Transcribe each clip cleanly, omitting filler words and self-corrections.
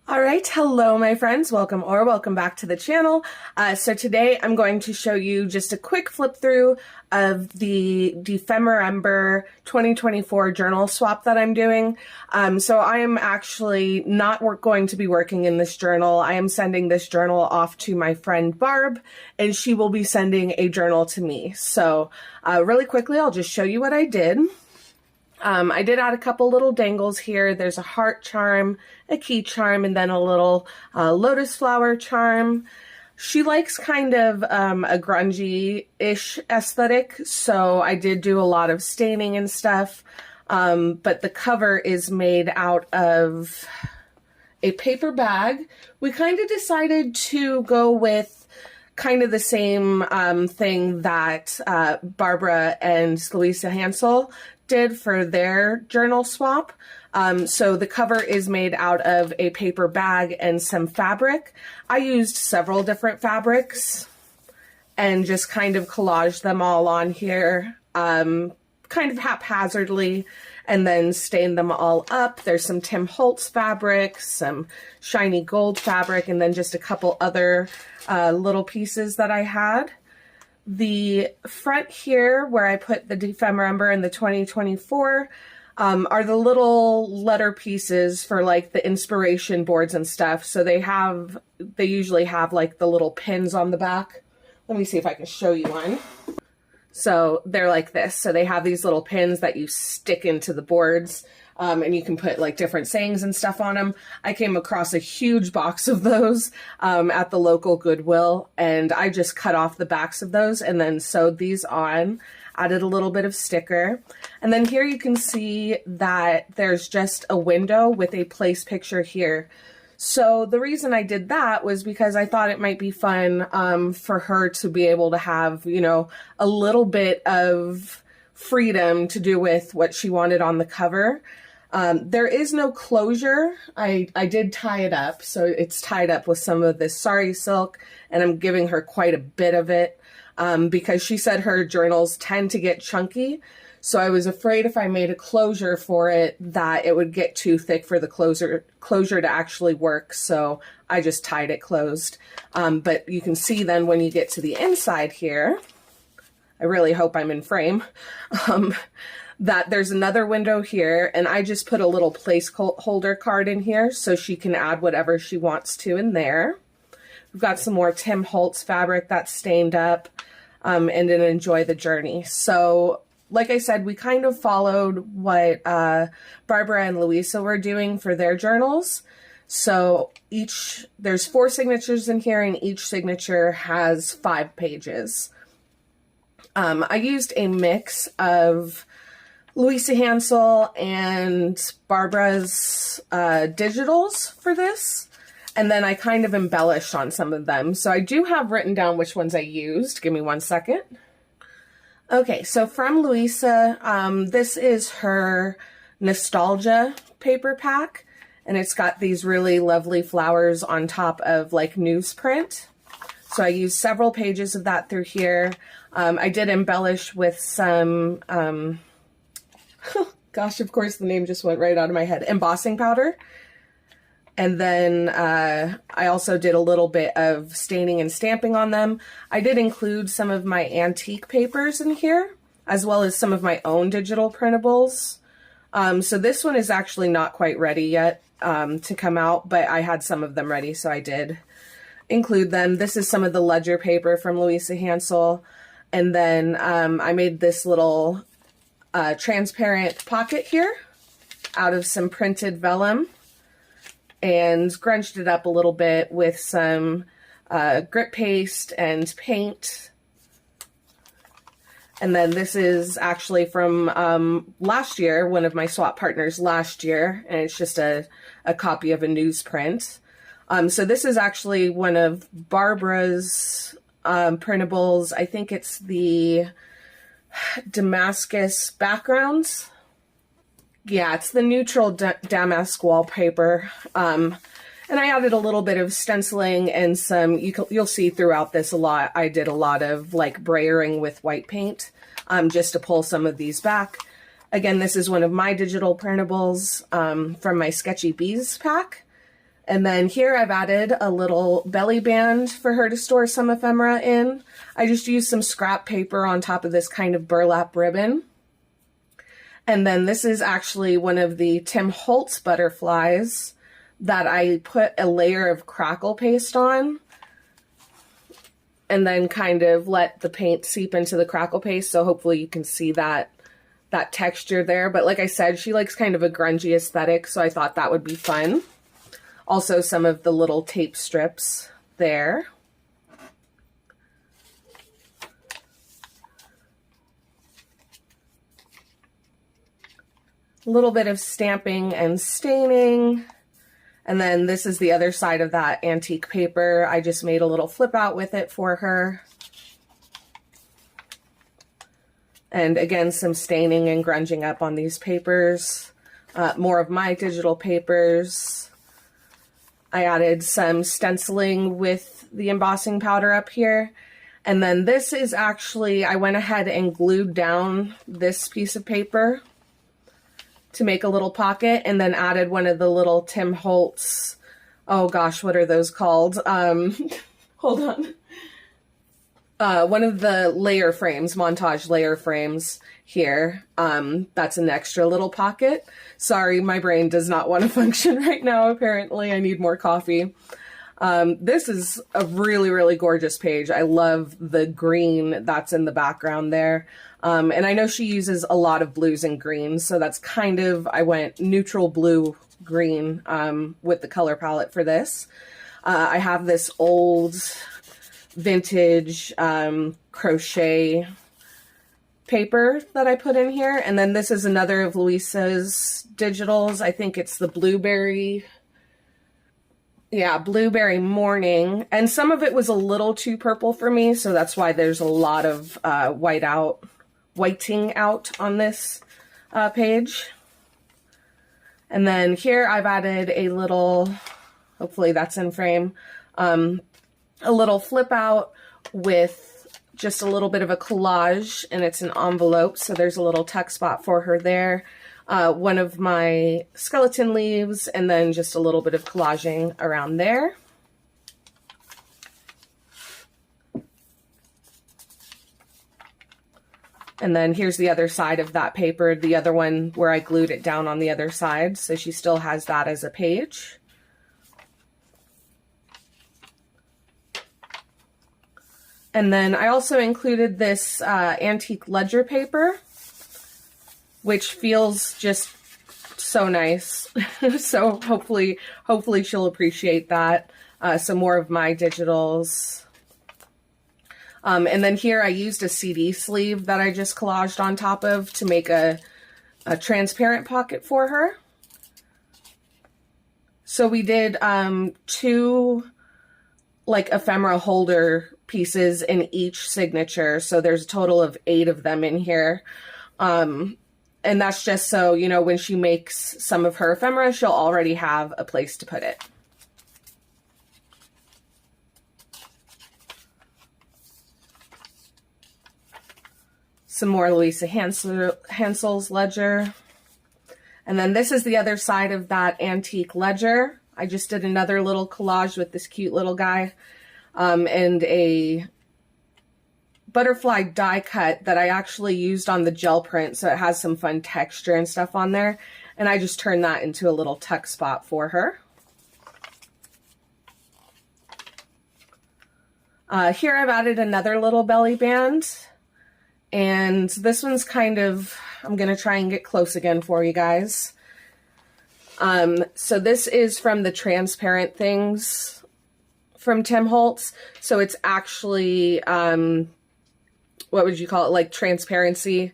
All right, hello my friends, welcome back to the channel. So today I'm going to show you just a quick flip through of the Dephemerember 2024 journal swap that I'm doing. So I am actually not going to be working in this journal. I am sending this journal off to my friend Barb, and she will be sending a journal to me. So really quickly, I'll just show you what I did. I did add a couple little dangles here. There's a heart charm, a key charm, and then a little lotus flower charm. She likes kind of a grungy-ish aesthetic, so I did do a lot of staining and stuff. But the cover is made out of a paper bag. We kind of decided to go with kind of the same thing that Barbara and Luise Heinzl did for their journal swap. So the cover is made out of a paper bag and some fabric. I used several different fabrics and just kind of collaged them all on here, kind of haphazardly, and then stained them all up. There's some Tim Holtz fabric, some shiny gold fabric, and then just a couple other little pieces that I had. The front here, where I put the Dephemerember and the 2024, are the little letter pieces for like the inspiration boards and stuff. So they usually have like the little pins on the back. Let me see if I can show you one. So they're like this. So they have these little pins that you stick into the boards. And you can put like different sayings and stuff on them. I came across a huge box of those at the local Goodwill, and I just cut off the backs of those and then sewed these on, added a little bit of sticker. And then here you can see that there's just a window with a place picture here. So the reason I did that was because I thought it might be fun for her to be able to have, you know, a little bit of freedom to do with what she wanted on the cover. There is no closure. I did tie it up, so it's tied up with some of this sari silk, and I'm giving her quite a bit of it because she said her journals tend to get chunky. So I was afraid if I made a closure for it that it would get too thick for the closure to actually work. So I just tied it closed. But you can see then when you get to the inside here, I really hope I'm in frame, that there's another window here, and I just put a little placeholder card in here so she can add whatever she wants to in there. We've got some more Tim Holtz fabric that's stained up, and then enjoy the journey. So like I said, we kind of followed what Barbara and Luise were doing for their journals. So there's 4 signatures in here, and each signature has 5 pages. I used a mix of Luise Heinzl and Barbara's digitals for this, and then I kind of embellished on some of them. So I do have written down which ones I used. Give me one second. Okay, so from Luise, this is her Nostalgia paper pack, and it's got these really lovely flowers on top of like newsprint. So I used several pages of that through here. I did embellish with some, gosh, of course the name just went right out of my head, embossing powder. And then I also did a little bit of staining and stamping on them. I did include some of my antique papers in here, as well as some of my own digital printables. So this one is actually not quite ready yet to come out, but I had some of them ready, so I did include them. This is some of the ledger paper from Luise Heinzl. And then I made this little transparent pocket here out of some printed vellum and scrunched it up a little bit with some grit paste and paint. And then this is actually from last year, one of my swap partners last year, and it's just a copy of a newsprint. So this is actually one of Barbara's printables. I think it's the Damascus backgrounds. Yeah, it's the neutral damask wallpaper. And I added a little bit of stenciling and some, you'll see throughout this a lot, I did a lot of like brayering with white paint just to pull some of these back. Again, this is one of my digital printables from my Sketchy Bees pack. And then here I've added a little belly band for her to store some ephemera in. I just used some scrap paper on top of this kind of burlap ribbon. And then this is actually one of the Tim Holtz butterflies that I put a layer of crackle paste on and then kind of let the paint seep into the crackle paste. So hopefully you can see that texture there. But like I said, she likes kind of a grungy aesthetic, so I thought that would be fun. Also some of the little tape strips there. A little bit of stamping and staining. And then this is the other side of that antique paper. I just made a little flip out with it for her. And again, some staining and grunging up on these papers. More of my digital papers. I added some stenciling with the embossing powder up here. And then this is actually, I went ahead and glued down this piece of paper to make a little pocket, and then added one of the little Tim Holtz, oh gosh, what are those called? Hold on. One of the layer frames, montage layer frames here. That's an extra little pocket. Sorry, my brain does not want to function right now, apparently. I need more coffee. This is a really, really gorgeous page. I love the green that's in the background there. And I know she uses a lot of blues and greens, so that's kind of, I went neutral blue green with the color palette for this. I have this old vintage crochet paper that I put in here. And then this is another of Luise's digitals. I think it's the blueberry. Yeah, Blueberry Morning. And some of it was a little too purple for me, so that's why there's a lot of whiting out on this page. And then here I've added a little, hopefully that's in frame, a little flip out with just a little bit of a collage, and it's an envelope, so there's a little tuck spot for her there. One of my skeleton leaves, and then just a little bit of collaging around there. And then here's the other side of that paper, the other one where I glued it down on the other side, so she still has that as a page. And then I also included this antique ledger paper, which feels just so nice. So hopefully she'll appreciate that. Some more of my digitals. And then here I used a CD sleeve that I just collaged on top of to make a transparent pocket for her. So we did 2 like ephemera holder pieces in each signature. So there's a total of 8 of them in here. And that's just so, you know, when she makes some of her ephemera, she'll already have a place to put it. Some more Luise Heinzl's ledger. And then this is the other side of that antique ledger. I just did another little collage with this cute little guy and a butterfly die cut that I actually used on the gel print, so it has some fun texture and stuff on there. And I just turned that into a little tuck spot for her. Here I've added another little belly band. And this one's kind of, I'm going to try and get close again for you guys. So this is from the Transparent Things from Tim Holtz. So it's actually, what would you call it? Like transparency,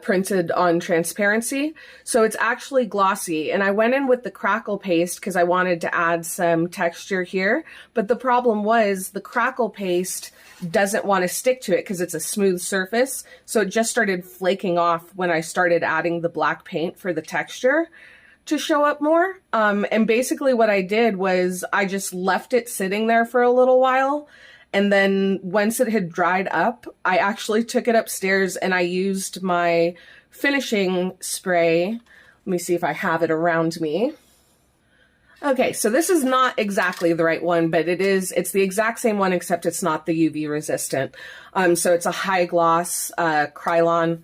printed on transparency. So it's actually glossy. And I went in with the crackle paste because I wanted to add some texture here. But the problem was the crackle paste doesn't want to stick to it because it's a smooth surface. So it just started flaking off when I started adding the black paint for the texture to show up more. And basically what I did was I just left it sitting there for a little while. And then once it had dried up, I actually took it upstairs and I used my finishing spray. Let me see if I have it around me. Okay, so this is not exactly the right one, but it's the exact same one, except it's not the UV resistant. So it's a high gloss Krylon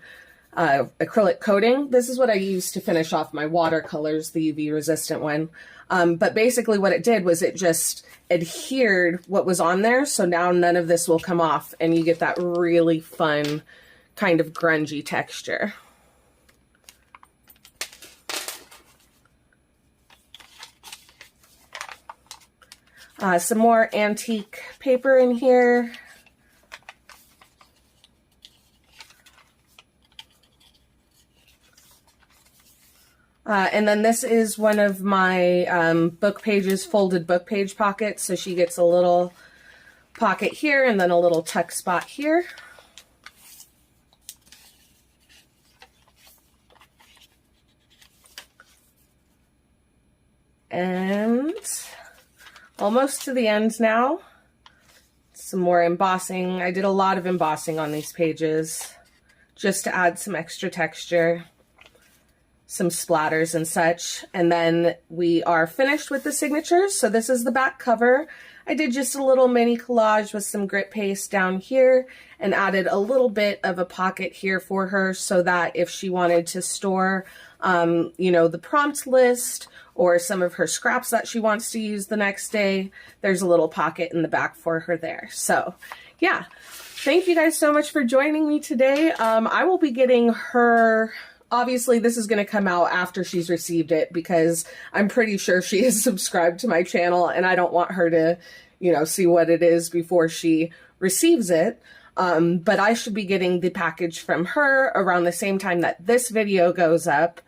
acrylic coating. This is what I used to finish off my watercolors, the UV resistant one. But basically what it did was it just adhered what was on there, so now none of this will come off, and you get that really fun kind of grungy texture. Some more antique paper in here. And then this is one of my book pages, folded book page pockets. So she gets a little pocket here and then a little tuck spot here. And almost to the end now. Some more embossing. I did a lot of embossing on these pages just to add some extra texture, some splatters and such. And then we are finished with the signatures. So this is the back cover. I did just a little mini collage with some grit paste down here and added a little bit of a pocket here for her so that if she wanted to store, you know, the prompt list or some of her scraps that she wants to use the next day, there's a little pocket in the back for her there. So yeah, thank you guys so much for joining me today. I will be getting her, obviously this is going to come out after she's received it because I'm pretty sure she is subscribed to my channel and I don't want her to, you know, see what it is before she receives it. But I should be getting the package from her around the same time that this video goes up.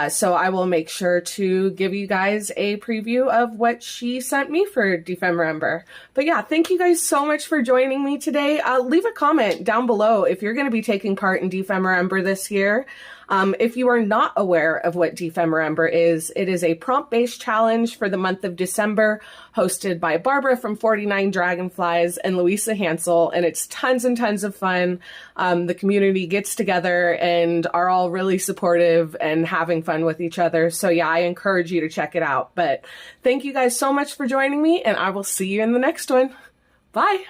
So I will make sure to give you guys a preview of what she sent me for Dephemerember. But yeah, thank you guys so much for joining me today. Leave a comment down below if you're going to be taking part in Dephemerember this year. If you are not aware of what Dephemerember is, it is a prompt-based challenge for the month of December hosted by Barbara from 49 Dragonflies and Luise Heinzl, and it's tons and tons of fun. The community gets together and are all really supportive and having fun with each other. So yeah, I encourage you to check it out. But thank you guys so much for joining me, and I will see you in the next one. Bye!